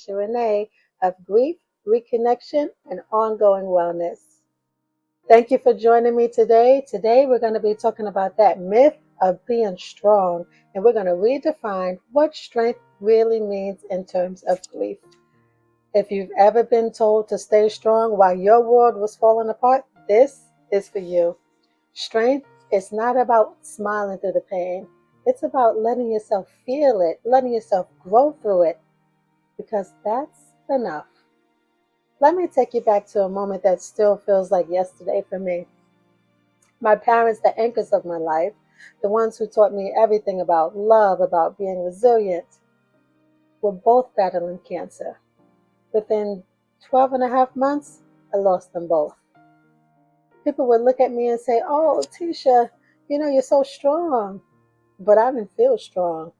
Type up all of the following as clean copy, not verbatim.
Tisha Renee of Grief, Reconnection, and Ongoing Wellness. Thank you for joining me today. Today, we're going to be talking about that myth of being strong, and we're going to redefine what strength really means in terms of grief. If you've ever been told to stay strong while your world was falling apart, this is for you. Strength is not about smiling through the pain. It's about letting yourself feel it, letting yourself grow through it, because that's enough. Let me take you back to a moment that still feels like yesterday for me. My parents, the anchors of my life, the ones who taught me everything about love, about being resilient, were both battling cancer. Within 12 and a half months, I lost them both. People would look at me and say, "Oh, Tisha, you're so strong." But I didn't feel strong.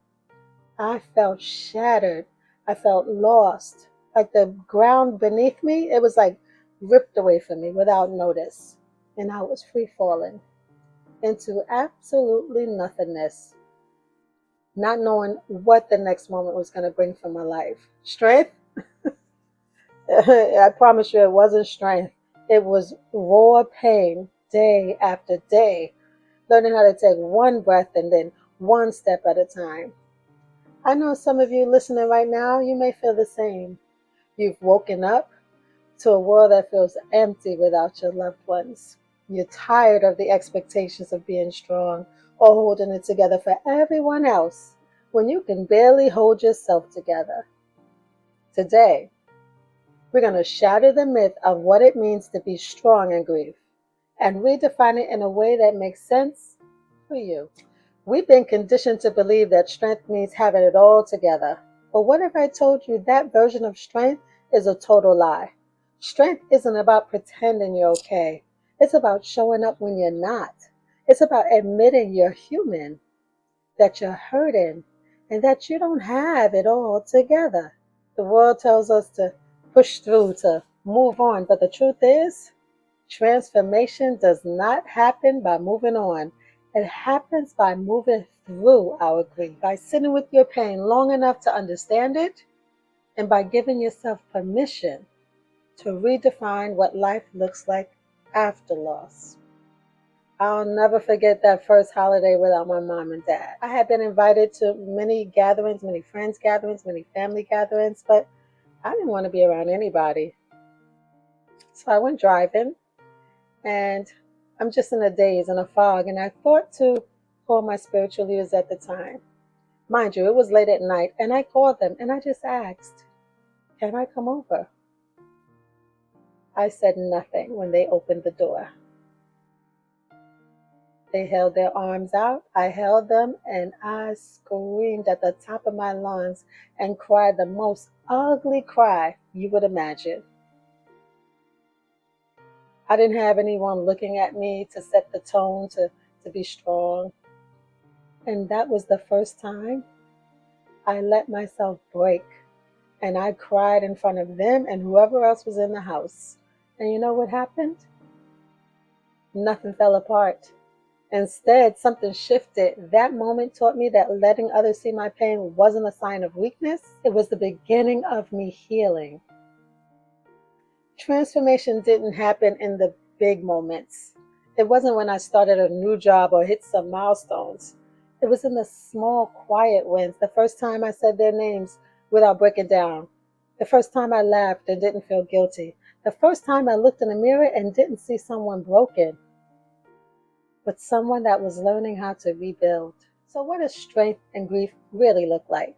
I felt shattered. I felt lost. Like the ground beneath me, it was like ripped away from me without notice. And I was free falling into absolutely nothingness, not knowing what the next moment was going to bring for my life. Strength? I promise you, it wasn't strength. It was raw pain day after day, learning how to take one breath and then one step at a time. I know some of you listening right now, you may feel the same. You've woken up to a world that feels empty without your loved ones. You're tired of the expectations of being strong or holding it together for everyone else when you can barely hold yourself together. Today, we're going to shatter the myth of what it means to be strong in grief and redefine it in a way that makes sense for you. We've been conditioned to believe that strength means having it all together. But what if I told you that version of strength is a total lie? Strength isn't about pretending you're okay. It's about showing up when you're not. It's about admitting you're human, that you're hurting, and that you don't have it all together. The world tells us to push through, to move on, but the truth is, transformation does not happen by moving on. It happens by moving through our grief, by sitting with your pain long enough to understand it, and by giving yourself permission to redefine what life looks like after loss. I'll never forget that first holiday without my mom and dad. I had been invited to many gatherings, many friends gatherings, many family gatherings, but I didn't want to be around anybody. So I went driving, and I'm just in a daze and a fog, and I thought to call my spiritual leaders at the time. Mind you, it was late at night, and I called them and I just asked, "Can I come over?" I said nothing when they opened the door. They held their arms out, I held them, and I screamed at the top of my lungs and cried the most ugly cry you would imagine. I didn't have anyone looking at me to set the tone to be strong. And that was the first time I let myself break. And I cried in front of them and whoever else was in the house. And you know what happened? Nothing fell apart. Instead, something shifted. That moment taught me that letting others see my pain wasn't a sign of weakness, it was the beginning of me healing. Transformation didn't happen in the big moments. It wasn't when I started a new job or hit some milestones. It was in the small, quiet wins. The first time I said their names without breaking down. The first time I laughed and didn't feel guilty. The first time I looked in the mirror and didn't see someone broken, but someone that was learning how to rebuild. So, what does strength and grief really look like?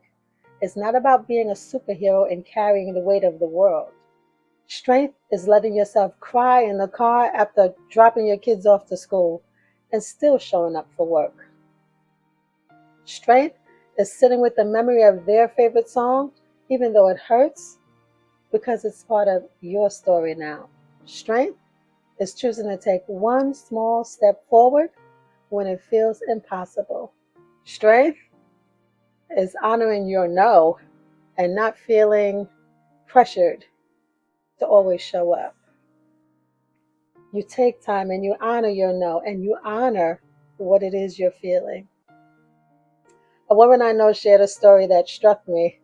It's not about being a superhero and carrying the weight of the world. Strength is letting yourself cry in the car after dropping your kids off to school and still showing up for work. Strength is sitting with the memory of their favorite song, even though it hurts, because it's part of your story now. Strength is choosing to take one small step forward when it feels impossible. Strength is honoring your no and not feeling pressured to always show up. You take time and you honor your no and you honor what it is you're feeling. A woman I know shared a story that struck me.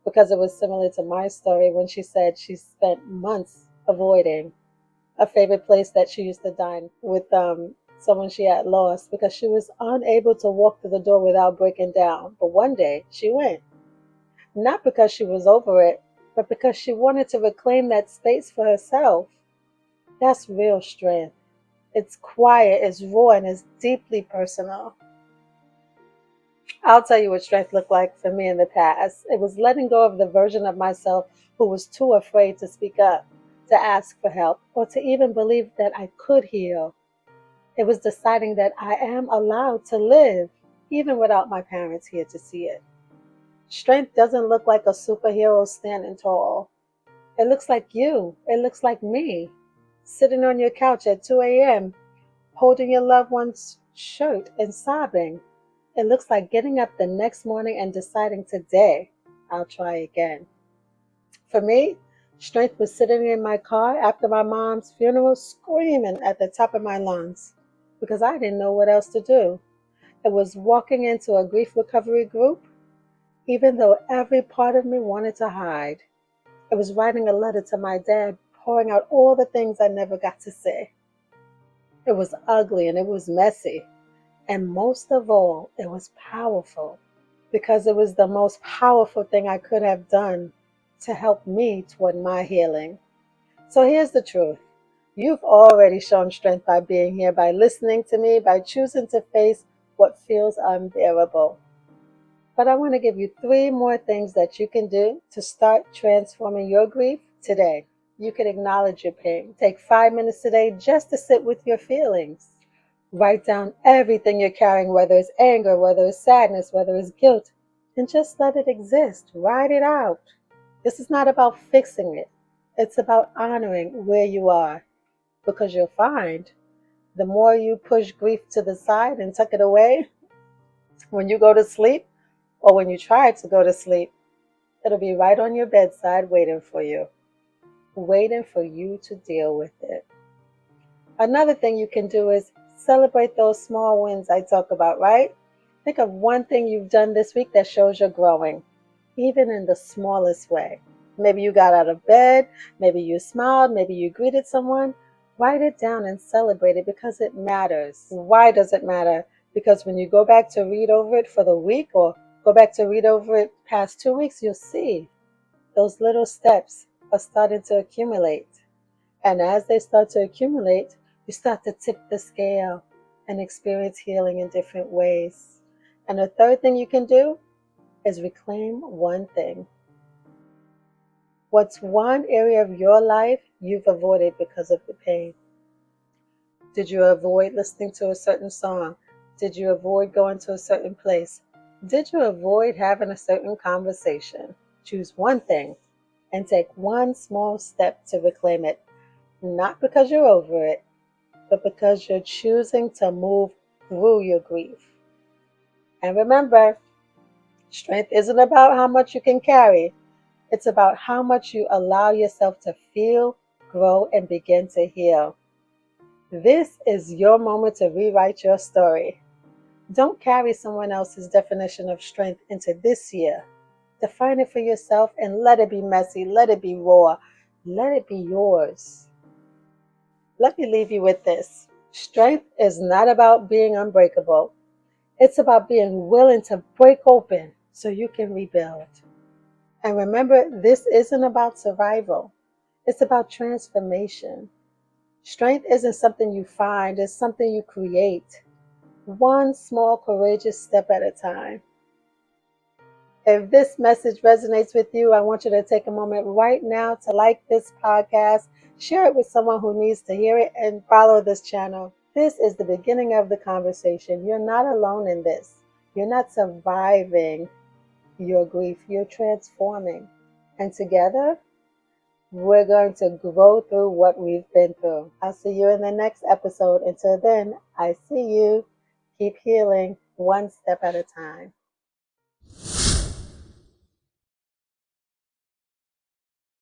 because it was similar to my story when she said she spent months avoiding a favorite place that she used to dine with someone she had lost because she was unable to walk through the door without breaking down. But one day she went, not because she was over it, but because she wanted to reclaim that space for herself. That's real strength. It's quiet, it's raw, and it's deeply personal. I'll tell you what strength looked like for me in the past. It was letting go of the version of myself who was too afraid to speak up, to ask for help, or to even believe that I could heal. It was deciding that I am allowed to live, even without my parents here to see it. Strength doesn't look like a superhero standing tall. It looks like you. It looks like me, sitting on your couch at 2 a.m., holding your loved one's shirt and sobbing. It looks like getting up the next morning and deciding today I'll try again. For me, strength was sitting in my car after my mom's funeral screaming at the top of my lungs because I didn't know what else to do. It was walking into a grief recovery group, even though every part of me wanted to hide. It was writing a letter to my dad, pouring out all the things I never got to say. It was ugly and it was messy. And most of all, it was powerful because it was the most powerful thing I could have done to help me toward my healing. So here's the truth. You've already shown strength by being here, by listening to me, by choosing to face what feels unbearable. But I want to give you 3 more things that you can do to start transforming your grief today. You can acknowledge your pain. Take 5 minutes today just to sit with your feelings. Write down everything you're carrying, whether it's anger, whether it's sadness, whether it's guilt, and just let it exist. Write it out. This is not about fixing it. It's about honoring where you are because you'll find the more you push grief to the side and tuck it away, when you go to sleep or when you try to go to sleep, it'll be right on your bedside waiting for you to deal with it. Another thing you can do is celebrate those small wins I talk about, right? Think of one thing you've done this week that shows you're growing, even in the smallest way. Maybe you got out of bed, maybe you smiled, maybe you greeted someone. Write it down and celebrate it because it matters. Why does it matter? Because when you go back to read over it for the week or go back to read over it past 2 weeks, you'll see those little steps are starting to accumulate. And as they start to accumulate, you start to tip the scale and experience healing in different ways. And the third thing you can do is reclaim one thing. What's one area of your life you've avoided because of the pain? Did you avoid listening to a certain song? Did you avoid going to a certain place? Did you avoid having a certain conversation? Choose one thing and take one small step to reclaim it. Not because you're over it, but because you're choosing to move through your grief. And remember, strength isn't about how much you can carry. It's about how much you allow yourself to feel, grow, and begin to heal. This is your moment to rewrite your story. Don't carry someone else's definition of strength into this year. Define it for yourself and let it be messy, let it be raw, let it be yours. Let me leave you with this. Strength is not about being unbreakable. It's about being willing to break open so you can rebuild. And remember, this isn't about survival. It's about transformation. Strength isn't something you find, it's something you create. One small courageous step at a time. If this message resonates with you, I want you to take a moment right now to like this podcast, share it with someone who needs to hear it, and follow this channel. This is the beginning of the conversation. You're not alone in this. You're not surviving your grief, you're transforming. And together, we're going to grow through what we've been through. I'll see you in the next episode. Until then, I see you. Keep healing one step at a time.